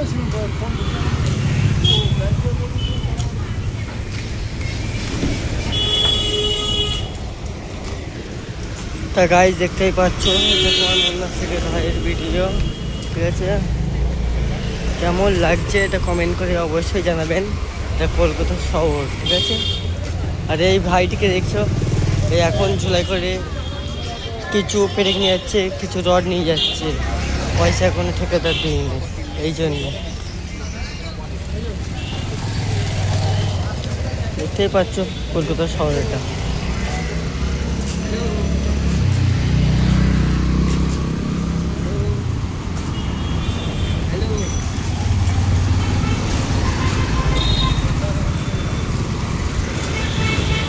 তা গাইজ দেখতেই পাচ্ছ, এটা তোমার মোল্লা শেখের ভাইয়ের ভিডিও। ঠিক আছে, কেমন লাগছে এটা কমেন্ট করে অবশ্যই জানাবেন। এটা কলকাতা শহর, ঠিক আছে। আর এই ভাইটিকে দেখছো, এই এখন ঝুলাই করে কিছু পেরেক নিয়ে যাচ্ছে, কিছু রড নিয়ে যাচ্ছে, পয়সা এখনো ঠিকাদার দিইনি, এই জন্য। দেখতেই পাচ্ছ কলকাতা শহর এটা।